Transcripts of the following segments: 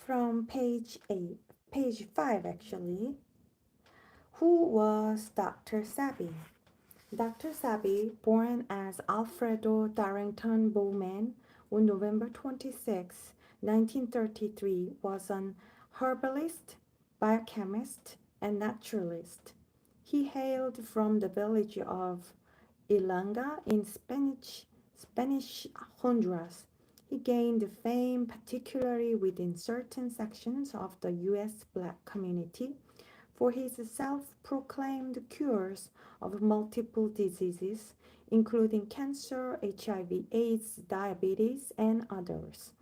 from page 5 actually. Who was Dr. Sebi? Dr. Sebi, born as Alfredo Darrington Bowman on November 26, 1933, was an herbalist, biochemist, and naturalist. He hailed from the village of Ilanga in Spanish Honduras. He gained fame particularly within certain sections of the U.S. black community for his self-proclaimed cures of multiple diseases, including cancer, HIV/AIDS, diabetes, and others.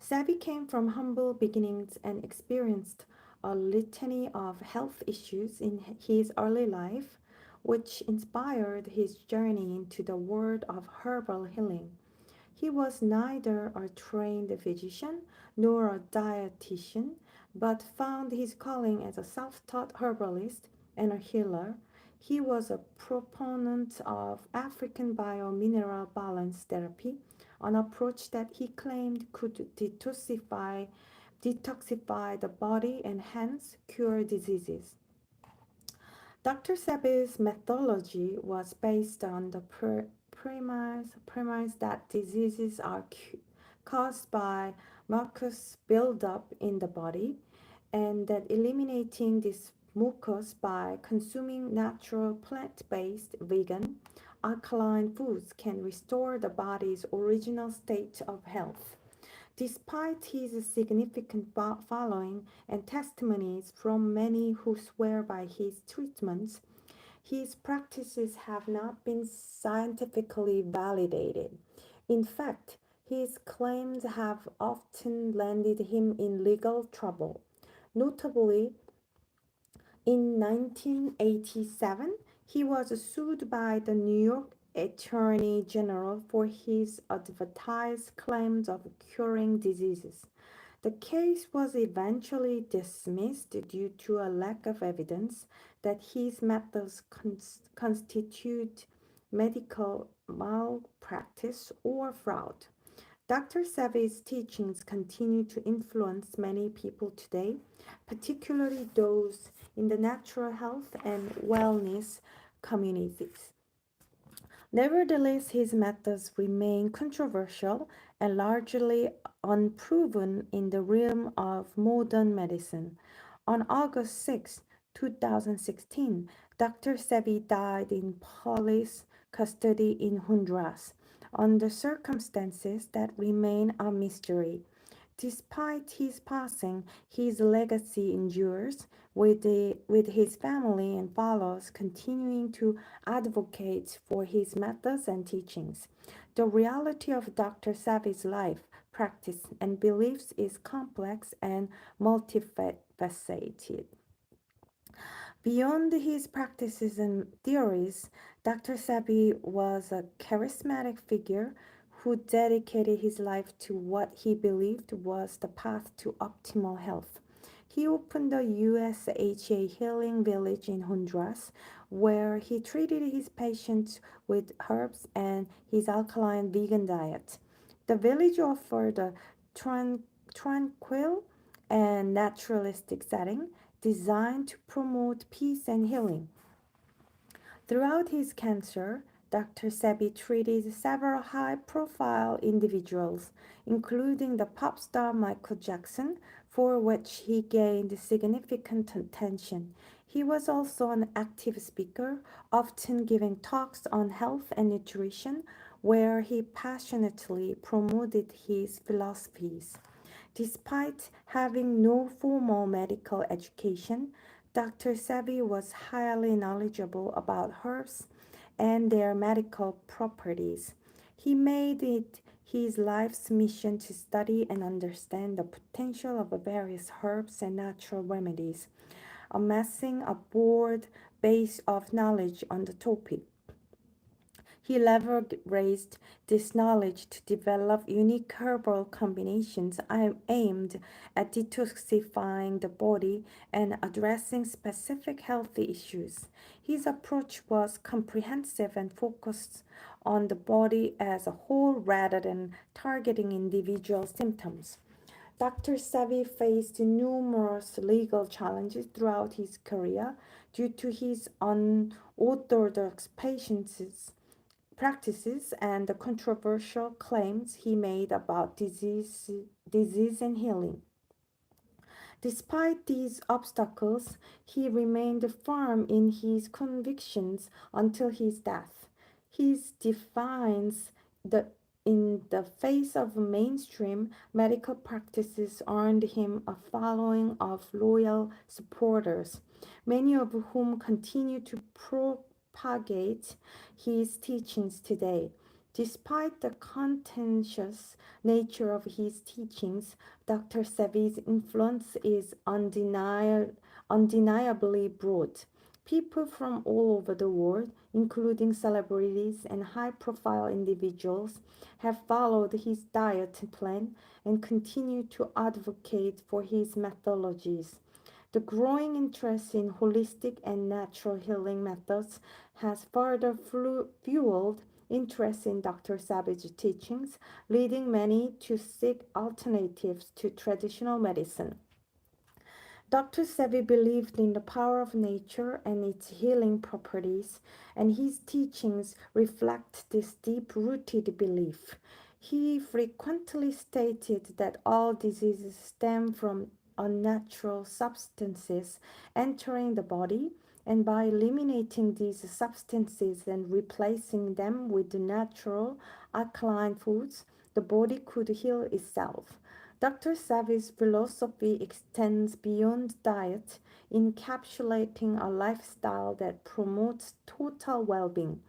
Savvy came from humble beginnings and experienced a litany of health issues in his early life, which inspired his journey into the world of herbal healing. He was neither a trained physician nor a dietitian, but found his calling as a self taught herbalist and a healer. He was a proponent of African biomineral balance therapy, an approach that he claimed could detoxify the body and hence cure diseases. Dr. Sebi's methodology was based on the premise that diseases are caused by mucus buildup in the body, and that eliminating this mucus by consuming natural plant-based vegan alkaline foods can restore the body's original state of health. Despite his significant following and testimonies from many who swear by his treatments, his practices have not been scientifically validated. In fact, his claims have often landed him in legal trouble. Notably, in 1987, he was sued by the New York Attorney General for his advertised claims of curing diseases. The case was eventually dismissed due to a lack of evidence that his methods constitute medical malpractice or fraud. Dr. Sevi's teachings continue to influence many people today, particularly those in the natural health and wellness communities. Nevertheless, his methods remain controversial and largely unproven in the realm of modern medicine. On August 6, 2016, Dr. Sebi died in police custody in Honduras under circumstances that remain a mystery. Despite his passing, his legacy endures, with his family and followers continuing to advocate for his methods and teachings. The reality of Dr. Savi's life, practice, and beliefs is complex and multifaceted. Beyond his practices and theories, Dr. Sebi was a charismatic figure who dedicated his life to what he believed was the path to optimal health. He opened the USHA Healing Village in Honduras, where he treated his patients with herbs and his alkaline vegan diet. The village offered a tranquil and naturalistic setting designed to promote peace and healing. Throughout his cancer, Dr. Sebi treated several high profile individuals, including the pop star Michael Jackson, for which he gained significant attention. He was also an active speaker, often giving talks on health and nutrition, where he passionately promoted his philosophies. Despite having no formal medical education, Dr. Sebi was highly knowledgeable about herbs and their medical properties. He made it his life's mission to study and understand the potential of various herbs and natural remedies, amassing a broad base of knowledge on the topic. He leveraged this knowledge to develop unique herbal combinations aimed at detoxifying the body and addressing specific health issues. His approach was comprehensive and focused on the body as a whole rather than targeting individual symptoms. Dr. Sebi faced numerous legal challenges throughout his career due to his unorthodox practices and the controversial claims he made about disease and healing. Despite these obstacles, he remained firm in his convictions until his death. His defiance the, in the face of mainstream medical practices earned him a following of loyal supporters, many of whom continue to propagate his teachings today. Despite the contentious nature of his teachings, Dr. Sebi's influence is undeniably broad. People from all over the world, including celebrities and high profile individuals, have followed his diet plan and continue to advocate for his methodologies. The growing interest in holistic and natural healing methods has further fueled interest in Dr. Savage's teachings, leading many to seek alternatives to traditional medicine. Dr. Sebi believed in the power of nature and its healing properties, and his teachings reflect this deep rooted belief. He frequently stated that all diseases stem from unnatural substances entering the body, and by eliminating these substances and replacing them with natural alkaline foods, the body could heal itself. Dr. Savi's philosophy extends beyond diet, encapsulating a lifestyle that promotes total well being.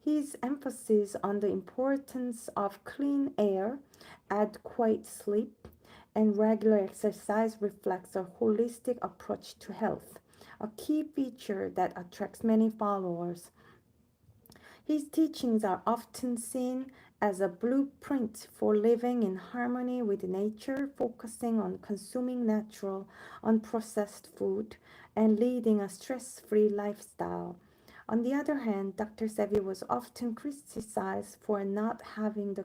His emphasis on the importance of clean air, adequate sleep, and regular exercise reflects a holistic approach to health, a key feature that attracts many followers. His teachings are often seen as a blueprint for living in harmony with nature, focusing on consuming natural, unprocessed food and leading a stress free lifestyle. On the other hand, Dr. Sevi was often criticized for not having the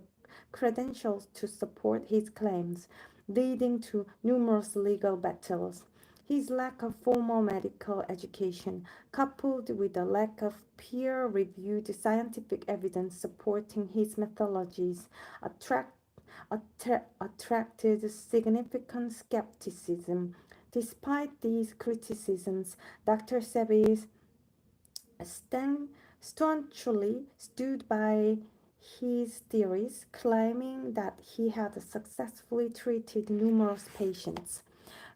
credentials to support his claims, leading to numerous legal battles. His lack of formal medical education, coupled with the lack of peer reviewed scientific evidence supporting his methodologies, attracted significant skepticism. Despite these criticisms, Dr. Sebi staunchly stood by his theories, claiming that he had successfully treated numerous patients.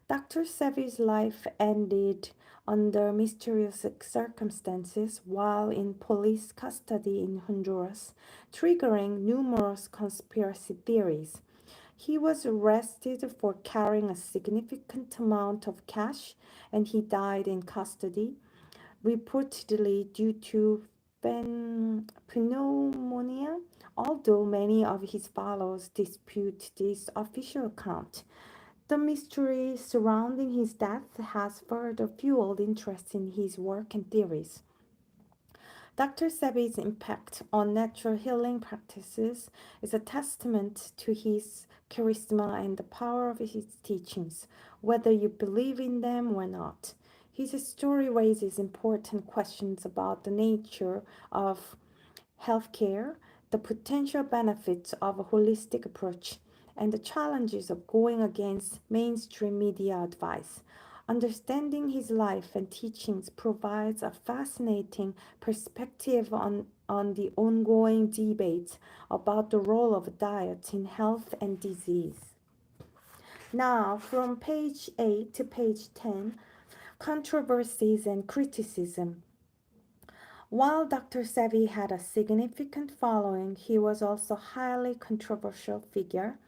Dr. Sevi's life ended under mysterious circumstances while in police custody in Honduras, triggering numerous conspiracy theories. He was arrested for carrying a significant amount of cash and he died in custody, reportedly due to pneumonia, although many of his followers dispute this official account. The mystery surrounding his death has further fueled interest in his work and theories. Dr. Sebi's impact on natural healing practices is a testament to his charisma and the power of his teachings, whether you believe in them or not. His story raises important questions about the nature of healthcare, the potential benefits of a holistic approach, and the challenges of going against mainstream media advice. Understanding his life and teachings provides a fascinating perspective on the ongoing debates about the role of diet in health and disease. Now, from page 8 to page 10, controversies and criticism. While Dr. Sevi had a significant following, he was also a highly controversial figure,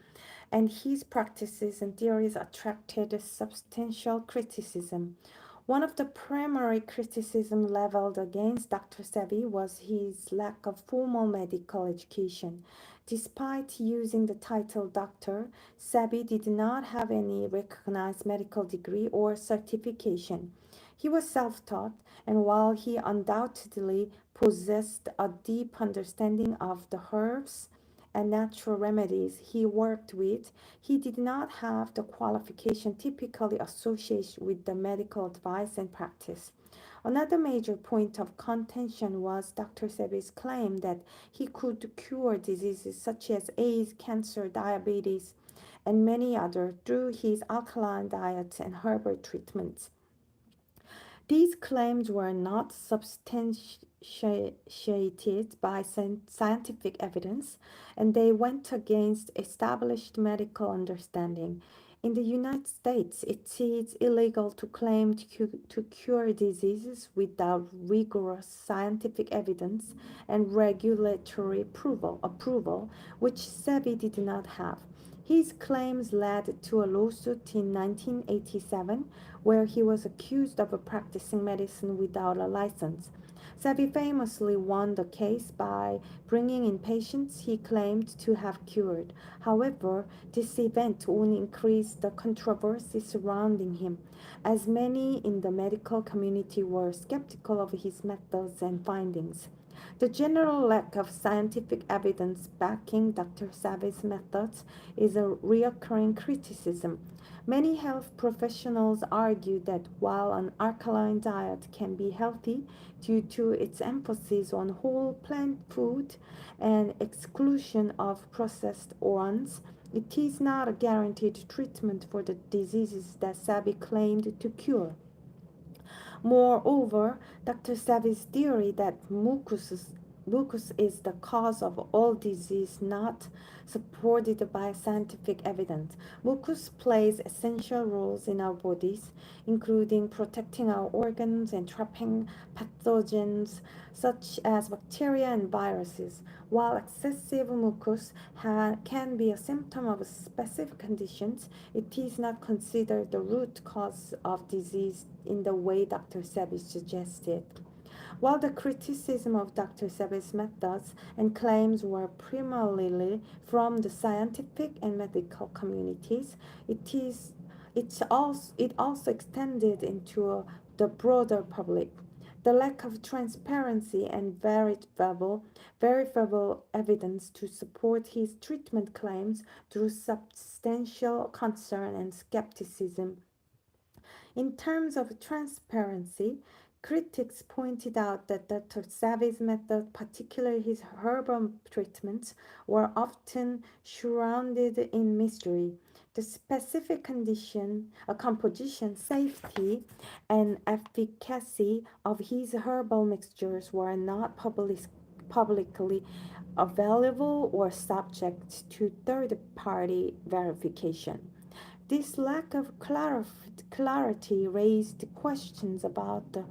and his practices and theories attracted substantial criticism. One of the primary criticisms leveled against Dr. Sebi was his lack of formal medical education. Despite using the title doctor, Sebi did not have any recognized medical degree or certification. He was self taught, and while he undoubtedly possessed a deep understanding of the herbs and natural remedies he worked with, he did not have the qualification typically associated with the medical advice and practice. Another major point of contention was Dr. Sebi's claim that he could cure diseases such as AIDS, cancer, diabetes, and many others through his alkaline diet and herbal treatments. These claims were not substantiated by scientific evidence, and they went against established medical understanding. In the United States, it is illegal to claim to cure diseases without rigorous scientific evidence and regulatory approval, which Sebi did not have. His claims led to a lawsuit in 1987 where he was accused of practicing medicine without a license. Sebi famously won the case by bringing in patients he claimed to have cured. However, this event only increased the controversy surrounding him, as many in the medical community were skeptical of his methods and findings. The general lack of scientific evidence backing Dr. Sebi's methods is a recurring criticism. Many health professionals argue that while an alkaline diet can be healthy due to its emphasis on whole plant food and exclusion of processed ones, it is not a guaranteed treatment for the diseases that Sebi claimed to cure. Moreover, Dr. Sebi's theory that mucus is the cause of all disease not supported by scientific evidence. Mucus plays essential roles in our bodies, including protecting our organs and trapping pathogens such as bacteria and viruses. While excessive mucus can be a symptom of specific conditions, it is not considered the root cause of disease in the way Dr. Sebi suggested. While the criticism of Dr. Sebi's methods and claims were primarily from the scientific and medical communities, it also extended into the broader public. The lack of transparency and verifiable evidence to support his treatment claims drew substantial concern and skepticism. In terms of transparency, critics pointed out that Dr. Sebi's method, particularly his herbal treatments, were often shrouded in mystery. The specific composition, safety, and efficacy of his herbal mixtures were not publicly available or subject to third party verification. This lack of clarity raised questions about the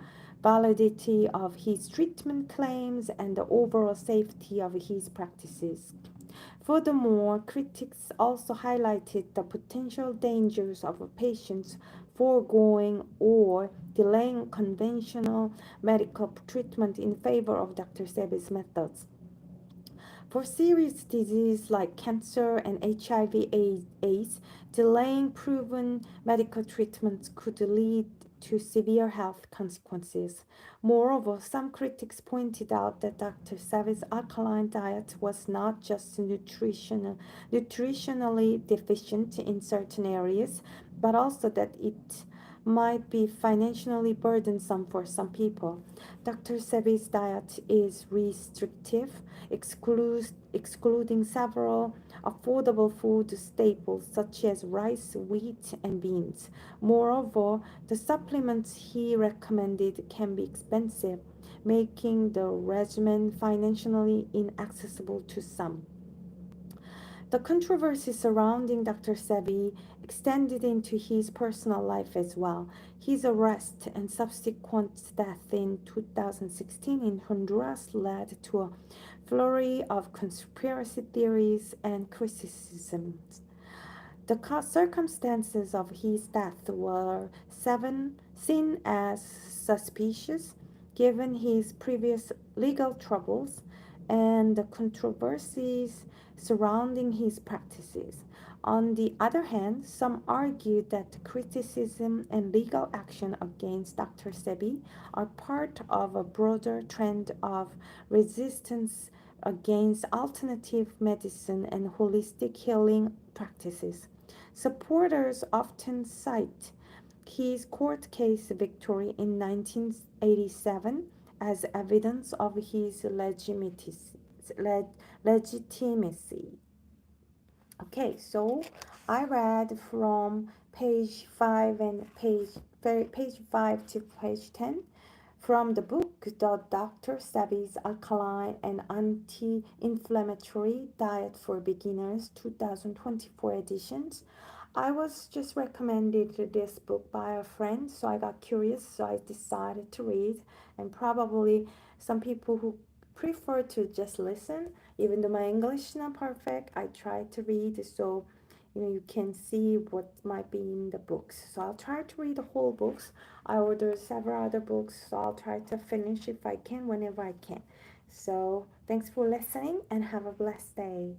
validity of his treatment claims and the overall safety of his practices. Furthermore, critics also highlighted the potential dangers of patients foregoing or delaying conventional medical treatment in favor of Dr. Sebi's methods. For serious disease like cancer and HIV/AIDS, delaying proven medical treatments could lead to severe health consequences. Moreover, some critics pointed out that Dr. Sebi's alkaline diet was not just nutritionally deficient in certain areas, but also that it might be financially burdensome for some people. Dr. Sebi's diet is restrictive, excluding several affordable food staples such as rice, wheat, and beans. Moreover, the supplements he recommended can be expensive, making the regimen financially inaccessible to some. The controversy surrounding Dr. Sebi extended into his personal life as well. His arrest and subsequent death in 2016 in Honduras led to a flurry of conspiracy theories and criticisms. The circumstances of his death were seen as suspicious given his previous legal troubles and the controversies surrounding his practices. On the other hand, some argued that criticism and legal action against Dr. Sebi are part of a broader trend of resistance against alternative medicine and holistic healing practices. Supporters often cite his court case victory in 1987 as evidence of his legitimacy. Okay, so I read from page 5 and page 5 to page 10 from the book The Dr. Sebi's Alkaline and Anti-Inflammatory Diet for Beginners 2024 editions. I was just recommended this book by a friend, so I got curious, so I decided to read. And probably some people who prefer to just listen, even though my English is not perfect, I try to read so you can see what might be in the books. So I'll try to read the whole books. I ordered several other books, so I'll try to finish if I can, whenever I can. So thanks for listening and have a blessed day.